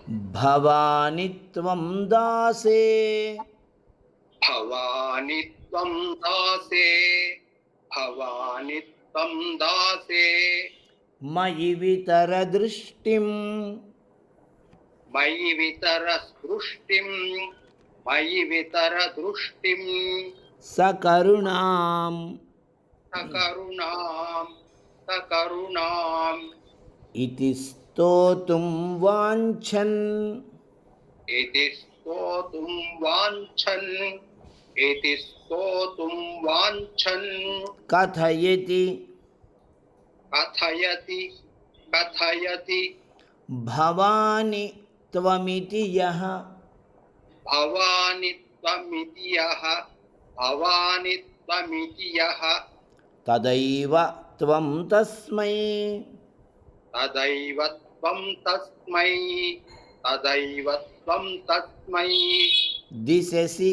భవాని త్వం దాసే భవాని త్వం దాసే భవాని త్వం దాసే మయి వితర దృష్టిం మయి వితర దృష్టిం మయి వితర దృష్టిం సకరుణాం సకరుణాం సకరుణాం ఇతి స్తోతుం వాంఛన్ ఇతి స్తోతుం వాంఛన్ ఇతి స్తోతుం వాంఛన్ కథయతి కథయతి కథయతి భవాని త్వమితి యః భవాని త్వమితి యః భవాని త్వమితి యః తదైవ త్వం తస్మై తదైవ త్వం తస్మై తదైవ త్వం తస్మై దిశసి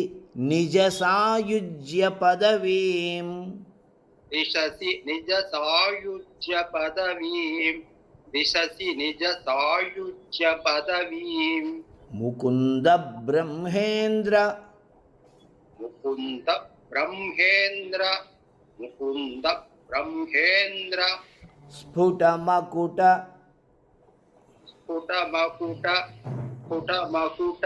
నిజ సాయుజ్య పదవీం దిశసి నిజ సాయుజ్య పదవీం దిశసి నిజ సాయుజ్య పదవీం ముకుంద బ్రహ్మేంద్ర ముకుంద బ్రహ్మేంద్ర ముకుంద బ్రహ్మేంద్ర స్ఫుటమకుట స్ఫుటమకుట స్ఫుటమకుట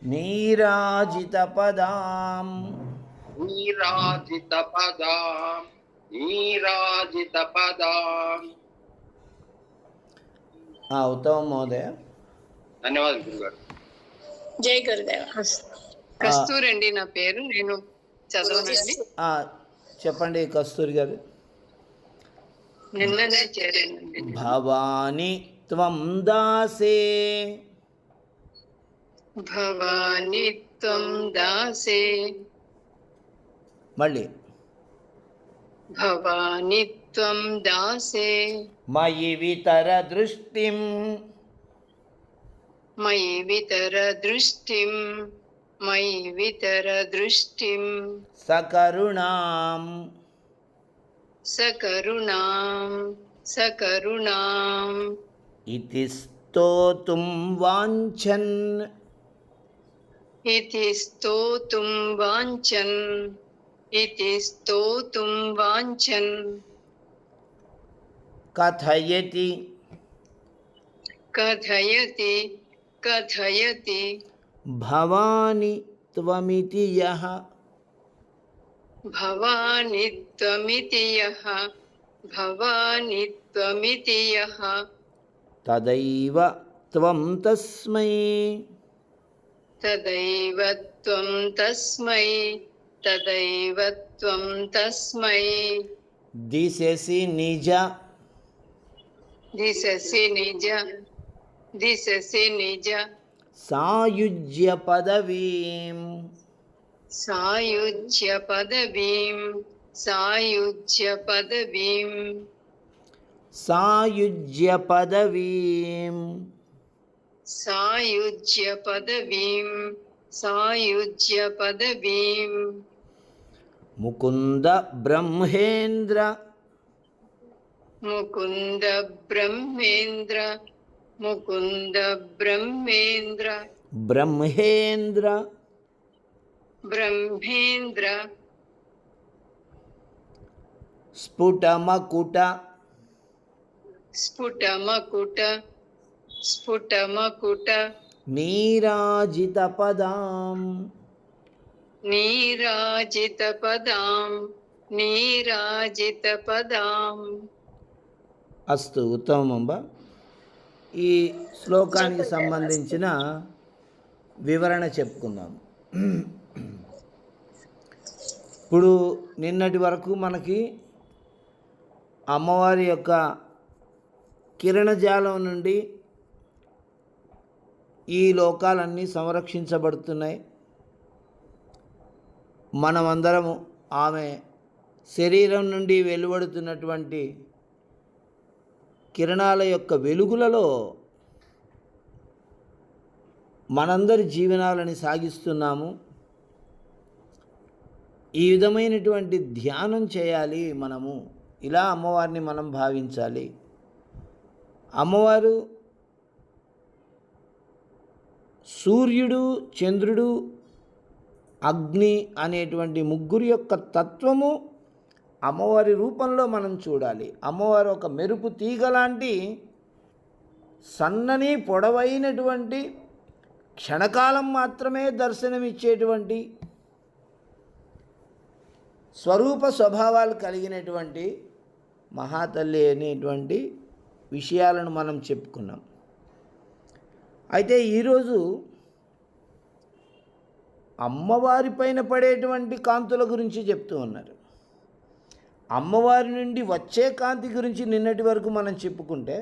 నీరాజిత పదాం నీరాజిత పదాం నీరాజిత పదాం. ఉత్తమ మహోదయ. ధన్యవాదాలు గురుగారు. జై గురుదేవ. కస్తూరి అండి నా పేరు, నేను చదవనండి. చెప్పండి కస్తూరి గారు. నిన్ననే చేరానండి. భవాని త్వం దాసే భవాని త్వం దాసే మళ్ళీ భవాని త్వం దాసే మయి వితర దృష్టిం మయి వితర దృష్టిం మయి వితర దృష్టిం సకరుణాం సకరుణాం సకరుణాం ఇతి స్తోతుం వాంఛన్ ఇతి స్తోతుం వాంఛన్ ఇతి స్తోతుం వాంఛన్ కథయతి కథయతి కథయతి భవాని త్వమితి యః భవాని త్వమితి యః భవాని త్వమితి యః తదైవ త్వం తస్మై తదైవ త్వం తస్మై తదైవ త్వం తస్మై దిశసి నిజ దిశసి నిజ దిశసి నిజ సాయుజ్య పదవీం సాయుజ్య పదవీం సాయుజ్య పదవీం సాయుజ్య పదవీం సాయుజ్య పదవీం సాయుజ్య పదవీం ముకుంద బ్రహ్మేంద్ర ముకుంద బ్రహ్మేంద్ర ముకుంద బ్రహ్మేంద్ర బ్రహ్మేంద్ర బ్రహ్మేంద్ర స్ఫుటమకుట స్ఫుటమకుట స్ఫుటమకుట నీరాజిత పదాం నీరాజిత పదాం నీరాజిత పదాం. అస్తు ఉత్తమం. ఈ శ్లోకానికి సంబంధించిన వివరణ చెప్పుకుందాం. ఇప్పుడు నిన్నటి వరకు మనకి అమ్మవారి యొక్క కిరణజాలం నుండి ఈ లోకాలన్నీ సంరక్షించబడుతున్నాయి. మనమందరము ఆమె శరీరం నుండి వెలువడుతున్నటువంటి కిరణాల యొక్క వెలుగులలో మనందరి జీవనాలని సాగిస్తున్నాము. ఈ విధమైనటువంటి ధ్యానం చేయాలి. మనము ఇలా అమ్మవారిని మనం భావించాలి. అమ్మవారు సూర్యుడు, చంద్రుడు, అగ్ని అనేటువంటి ముగ్గురు యొక్క తత్వము అమ్మవారి రూపంలో మనం చూడాలి. అమ్మవారు ఒక మెరుపు తీగ లాంటి సన్నని పొడవైనటువంటి క్షణకాలం మాత్రమే దర్శనమిచ్చేటువంటి స్వరూప స్వభావాలు కలిగినటువంటి మహాతల్లి అనేటువంటి విషయాలను మనం చెప్పుకున్నాం. అయితే ఈరోజు అమ్మవారి పైన పడేటువంటి కాంతుల గురించి చెప్తూ ఉన్నారు. అమ్మవారి నుండి వచ్చే కాంతి గురించి నిన్నటి వరకు మనం చెప్పుకుంటే,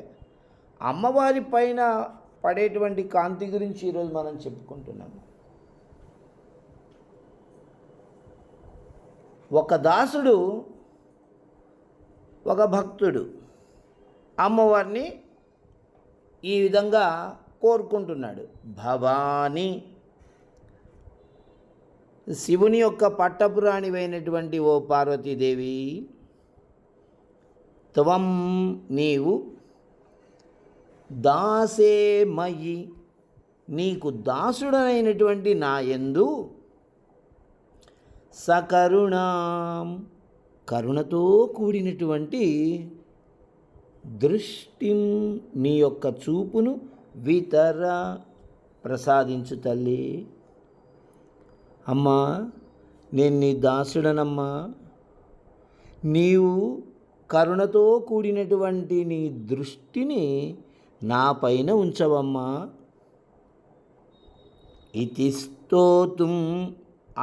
అమ్మవారి పైన పడేటువంటి కాంతి గురించి ఈరోజు మనం చెప్పుకుంటున్నాము. ఒక దాసుడు, ఒక భక్తుడు అమ్మవారిని ఈ విధంగా కోరుకుంటున్నాడు. భవాని, శివుని యొక్క పట్టపురాణివైనటువంటి ఓ పార్వతీదేవి, త్వం నీవు, దాసే మయి నీకు దాసుడనైనటువంటి నా యందు, సకరుణాం కరుణతో కూడినటువంటి దృష్టిం నీ యొక్క చూపును వితర ప్రసాదించు తల్లి. అమ్మా, నేను నీ దాసుడనమ్మా, నీవు కరుణతో కూడినటువంటి నీ దృష్టిని నా పైన ఉంచవమ్మా. ఇతి స్తోతుం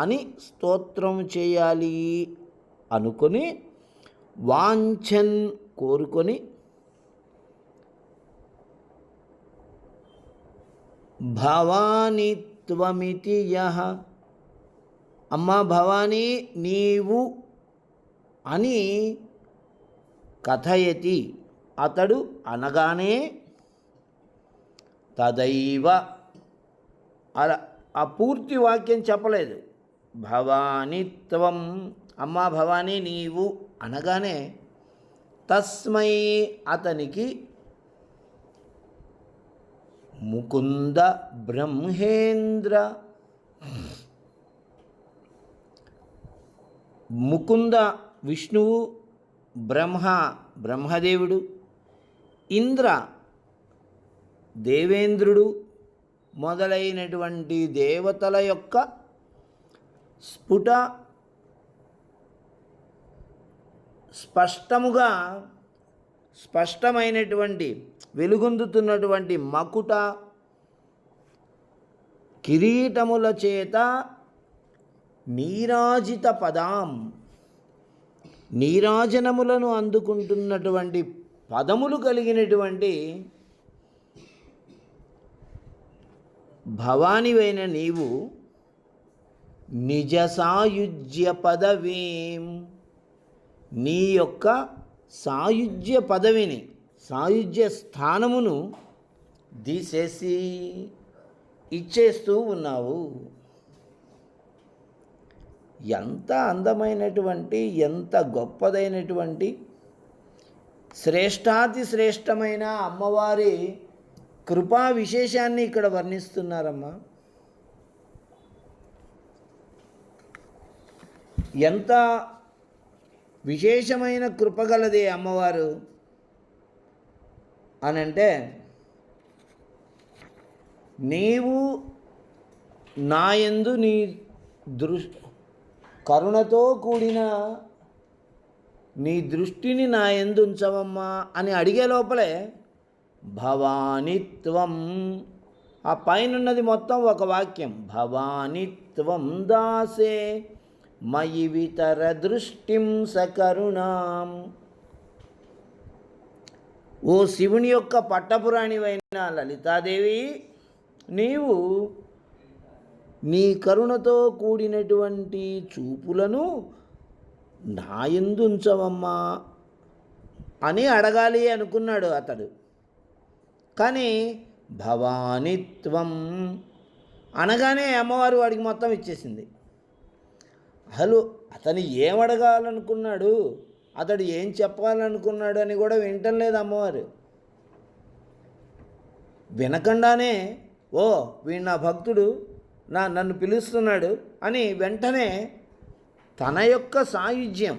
అని స్తోత్రం చేయాలి అనుకొని, వాంఛన్ కోరుకొని, భవాని త్వమితి యః అమ్మా భవానీ నీవు అని కథయతి అతడు అనగానే, తదైవ అలా ఆ పూర్తి వాక్యం చెప్పలేదు. భవాని త్వం అమ్మా భవానీ నీవు అనగానే, తస్మై అతనికి, ముకుంద బ్రహ్మేంద్ర ముకుంద విష్ణువు, బ్రహ్మదేవుడు, ఇంద్ర దేవేంద్రుడు మొదలైనటువంటి దేవతల యొక్క స్పష్టమైనటువంటి వెలుగొందుతున్నటువంటి మకుట కిరీటముల చేత నీరాజిత పదాం నీరాజనములను అందుకుంటున్నటువంటి పదములు కలిగినటువంటి భవానివైన నీవు, నిజ సాయుజ్య పదవీం నీ యొక్క సాయుజ్య పదవిని, సాయుజ్య స్థానమును తీసేసి ఇచ్చేస్తూ ఉన్నావు. ఎంత అందమైనటువంటి, ఎంత గొప్పదైనటువంటి శ్రేష్టాతి శ్రేష్టమైన అమ్మవారి కృపా విశేషాన్ని ఇక్కడ వర్ణిస్తున్నారమ్మా. ఎంత విశేషమైన కృపగలదే అమ్మవారు అనంటే, నీవు నాయందు నీ కరుణతో కూడిన నీ దృష్టిని నా యందు ఉంచవమ్మా అని అడిగే లోపలే, భవానిత్వం ఆ పైనున్నది మొత్తం ఒక వాక్యం. భవానిత్వం దాసే మయి వితర దృష్టిం సకరుణాం. ఓ శివుని యొక్క పట్టపురాణివైన లలితాదేవి, నీవు నీ కరుణతో కూడినటువంటి చూపులను నాయందు ఉంచవమ్మా అని అడగాలి అనుకున్నాడు అతడు. కానీ భవానిత్వం అనగానే అమ్మవారు వాడికి మొత్తం ఇచ్చేసింది. అసలు అతను ఏం అడగాలనుకున్నాడు, అతడు ఏం చెప్పాలనుకున్నాడు అని కూడా వినటం లేదు అమ్మవారు. వినకుండానే ఓ వీడు నా భక్తుడు, నన్ను పిలుస్తున్నాడు అని వెంటనే తన యొక్క సాయుధ్యం,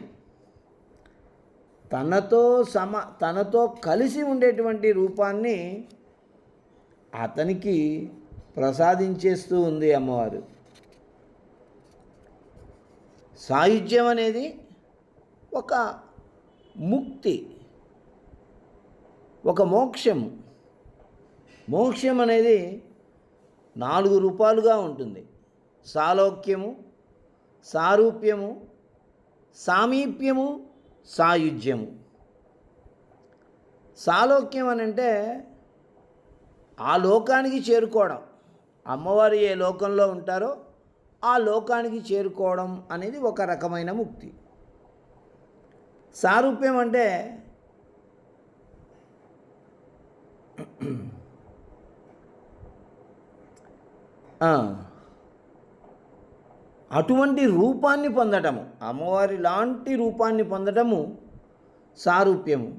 తనతో కలిసి ఉండేటువంటి రూపాన్ని అతనికి ప్రసాదించేస్తూ ఉంది అమ్మవారు. సాయుధ్యం అనేది ఒక ముక్తి, ఒక మోక్షము. మోక్షం అనేది 4 రూపాలుగా ఉంటుంది: సాలోక్యము, సారూప్యము, సామీప్యము, సాయుధ్యము. సాలోక్యం అని అంటే ఆ లోకానికి చేరుకోవడం, అమ్మవారు ఏ లోకంలో ఉంటారో ఆ లోకానికి చేరుకోవడం అనేది ఒక రకమైన ముక్తి. సారూప్యం అంటే అటువంటి రూపాన్ని పొందటము, అమ్మవారి లాంటి రూపాన్ని పొందటము సారూప్యము.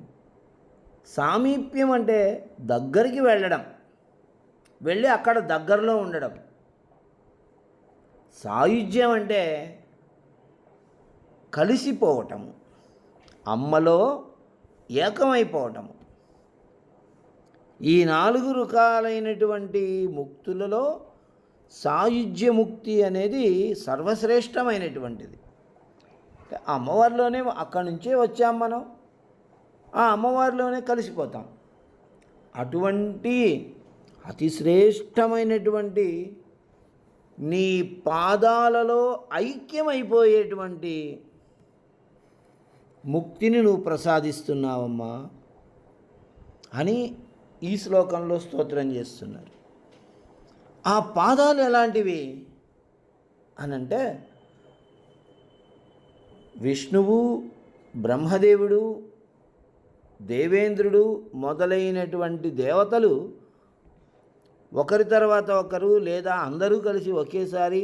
సామీప్యం అంటే దగ్గరికి వెళ్ళడం, వెళ్ళి అక్కడ దగ్గరలో ఉండడం. సాయుధ్యం అంటే కలిసిపోవటము, అమ్మలో ఏకమైపోవటము. ఈ 4 రకాలైనటువంటి ముక్తులలో సాయుధ్య ముక్తి అనేది సర్వశ్రేష్టమైనటువంటిది. అమ్మవారిలోనే, అక్కడి నుంచే వచ్చాం మనం, ఆ అమ్మవారిలోనే కలిసిపోతాం. అటువంటి అతి శ్రేష్టమైనటువంటి నీ పాదాలలో ఐక్యమైపోయేటువంటి ముక్తిని నువ్వు ప్రసాదిస్తున్నావమ్మా అని ఈ శ్లోకంలో స్తోత్రం చేస్తున్నారు. ఆ పాదాలు ఎలాంటివి అనంటే, విష్ణువు, బ్రహ్మదేవుడు, దేవేంద్రుడు మొదలైనటువంటి దేవతలు ఒకరి తర్వాత ఒకరు లేదా అందరూ కలిసి ఒకేసారి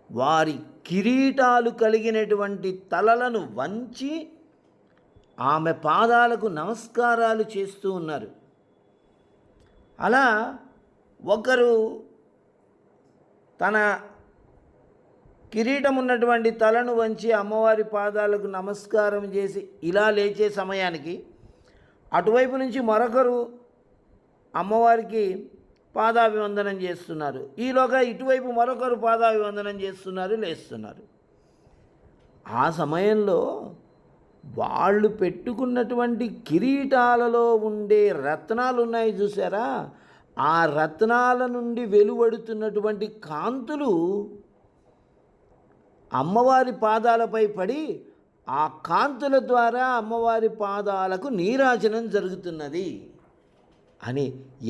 వారి కిరీటాలు కలిగినటువంటి తలలను వంచి ఆమె పాదాలకు నమస్కారాలు చేస్తూ ఉన్నారు. అలా ఒకరు తన కిరీటం ఉన్నటువంటి తలను వంచి అమ్మవారి పాదాలకు నమస్కారం చేసి ఇలా లేచే సమయానికి అటువైపు నుంచి మరొకరు అమ్మవారికి పాదాభివందనం చేస్తున్నారు. ఈలోగా ఇటువైపు మరొకరు పాదాభివందనం చేస్తున్నారు, లేస్తున్నారు. ఆ సమయంలో వాళ్ళు పెట్టుకున్నటువంటి కిరీటాలలో ఉండే రత్నాలు ఉన్నాయి చూసారా, ఆ రత్నాల నుండి వెలువడుతున్నటువంటి కాంతులు అమ్మవారి పాదాలపై పడి ఆ కాంతుల ద్వారా అమ్మవారి పాదాలకు నీరాజనం జరుగుతున్నది అని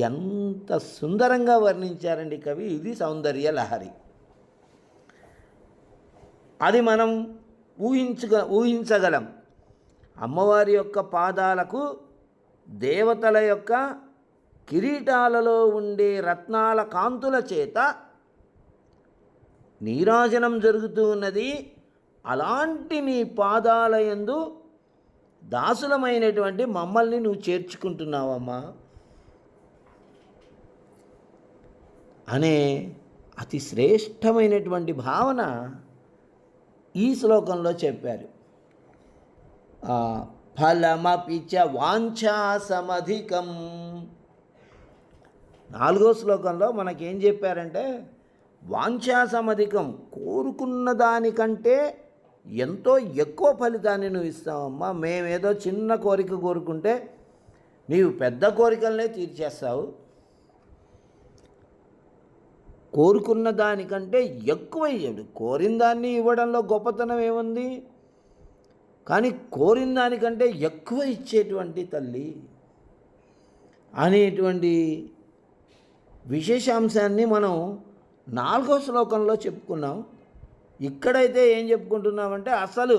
ఎంత సుందరంగా వర్ణించారండి కవి. ఇది సౌందర్య లహరి. అది మనం ఊహించగలం. అమ్మవారి యొక్క పాదాలకు దేవతల యొక్క కిరీటాలలో ఉండే రత్నాల కాంతుల చేత నీరాజనం జరుగుతూ ఉన్నది. అలాంటి నీ పాదాలయందు దాసులమైనటువంటి మమ్మల్ని నువ్వు చేర్చుకుంటున్నావమ్మా అనే అతి శ్రేష్టమైనటువంటి భావన ఈ శ్లోకంలో చెప్పారు. ఫలమపిచ వాంఛాసమధికం. 4వ శ్లోకంలో మనకేం చెప్పారంటే, వాంఛాసమధికం, కోరుకున్న దానికంటే ఎంతో ఎక్కువ ఫలితాన్ని నువ్వు ఇస్తావమ్మా. మేమేదో చిన్న కోరిక కోరుకుంటే నీవు పెద్ద కోరికలనే తీర్చేస్తావు. కోరుకున్న దానికంటే ఎక్కువ ఇవ్వడు. కోరిన దాన్ని ఇవ్వడంలో గొప్పతనం ఏముంది? కానీ కోరిన దానికంటే ఎక్కువ ఇచ్చేటువంటి తల్లి అనేటువంటి విశేషాంశాన్ని మనం 4వ శ్లోకంలో చెప్పుకున్నాం. ఇక్కడైతే ఏం చెప్పుకుంటున్నామంటే, అసలు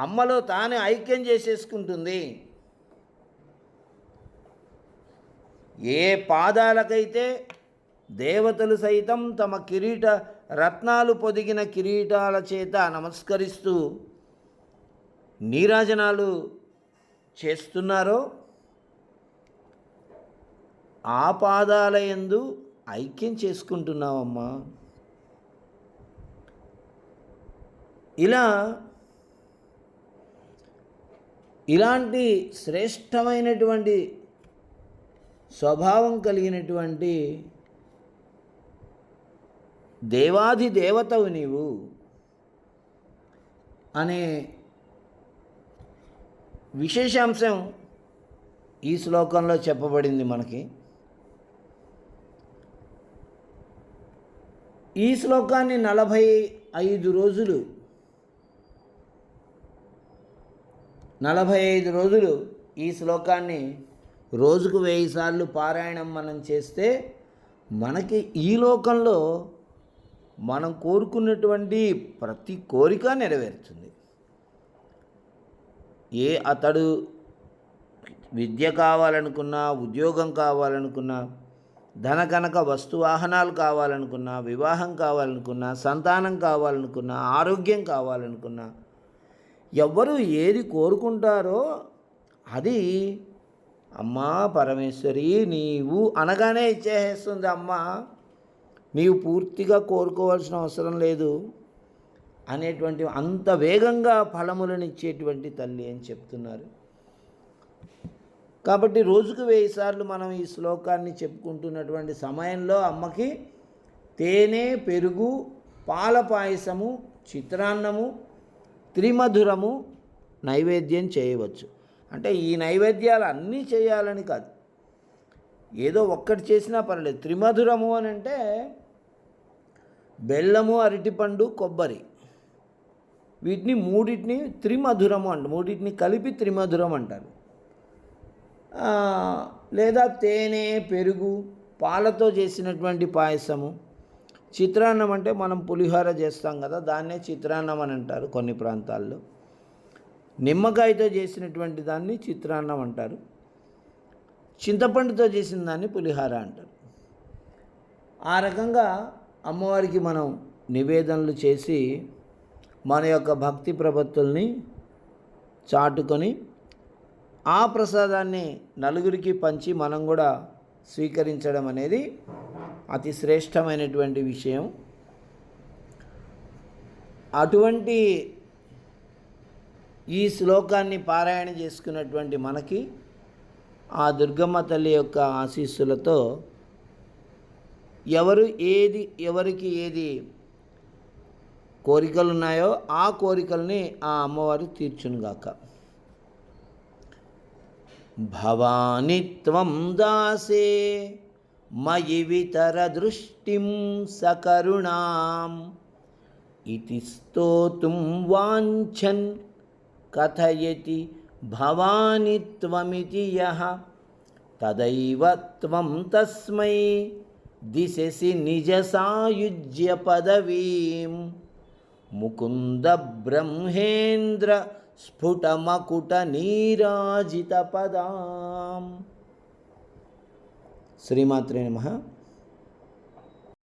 అమ్మలో తానే ఐక్యం చేసేసుకుంటుంది. ఏ పాదాలకైతే దేవతలు సైతం తమ రత్నాలు పొదిగిన కిరీటాల చేత నమస్కరిస్తూ నీరాజనాలు చేస్తున్నారో ఆ పాదాల యందు ఐక్యం చేసుకుంటున్నావమ్మా. ఇలాంటి శ్రేష్టమైనటువంటి స్వభావం కలిగినటువంటి దేవాది దేవతవు నీవు అనే విశేషాంశం ఈ శ్లోకంలో చెప్పబడింది మనకి. ఈ శ్లోకాన్ని 45 రోజులు 45 రోజులు ఈ శ్లోకాన్ని రోజుకు 1000 సార్లు పారాయణం మనం చేస్తే మనకి ఈ లోకంలో మనం కోరుకున్నటువంటి ప్రతి కోరిక నెరవేరుతుంది. అతడు విద్య కావాలనుకున్నా, ఉద్యోగం కావాలనుకున్నా, ధనకనక వస్తువాహనాలు కావాలనుకున్నా, వివాహం కావాలనుకున్నా, సంతానం కావాలనుకున్నా, ఆరోగ్యం కావాలనుకున్నా, ఎవరు ఏది కోరుకుంటారో అది అమ్మా పరమేశ్వరి నీవు అనగానే ఇచ్చేస్తుంది. అమ్మ నీవు పూర్తిగా కోరుకోవాల్సిన అవసరం లేదు అనేటువంటి అంత వేగంగా ఫలములను ఇచ్చేటువంటి తల్లి అని చెప్తున్నారు. కాబట్టి రోజుకు 1000 సార్లు మనం ఈ శ్లోకాన్ని చెప్పుకుంటున్నటువంటి సమయంలో అమ్మకి తేనె, పెరుగు, పాల పాయసము, చిత్రాన్నము, త్రిమధురము నైవేద్యం చేయవచ్చు. అంటే ఈ నైవేద్యాలు అన్నీ చేయాలని కాదు, ఏదో ఒక్కటి చేసినా పర్లేదు. త్రిమధురము అని అంటే బెల్లము, అరటిపండు, కొబ్బరి, వీటిని మూడింటిని త్రిమధురము అంటారు. మూడింటిని కలిపి త్రిమధురం అంటారు. లేదా తేనె, పెరుగు, పాలతో చేసినటువంటి పాయసము. చిత్రాన్నం అంటే మనం పులిహోర చేస్తాం కదా, దాన్నే చిత్రాన్నం అని అంటారు కొన్ని ప్రాంతాల్లో. నిమ్మకాయతో చేసినటువంటి దాన్ని చిత్రాన్నం అంటారు. చింతపండుతో చేసిన దాన్ని పులిహోర అంటారు. ఆ రకంగా అమ్మవారికి మనం నివేదనలు చేసి మన యొక్క భక్తి ప్రపత్తుల్ని చాటుకొని ఆ ప్రసాదాన్ని నలుగురికి పంచి మనం కూడా స్వీకరించడం అనేది అతి శ్రేష్టమైనటువంటి విషయం. అటువంటి ఈ శ్లోకాన్ని పారాయణ చేసుకున్నటువంటి మనకి ఆ దుర్గమ్మ తల్లి యొక్క ఆశీస్సులతో ఎవరికి ఏది కోరికలు ఉన్నాయో ఆ కోరికల్ని ఆ అమ్మవారు తీర్చునుగాక. భవాని త్వం దాసే మయి వితర దృష్టిం సకరుణాం ఇతి స్తోతుం వాంఛన్ కథయతి భవాని త్వమితి యః తదైవ త్వం తస్మై దిశసి నిజ సాయుజ్య పదవీం ముకుంద బ్రహ్మేంద్ర స్ఫుటమకుట నీరాజిత పదాం. శ్రీమాత్రే నమః.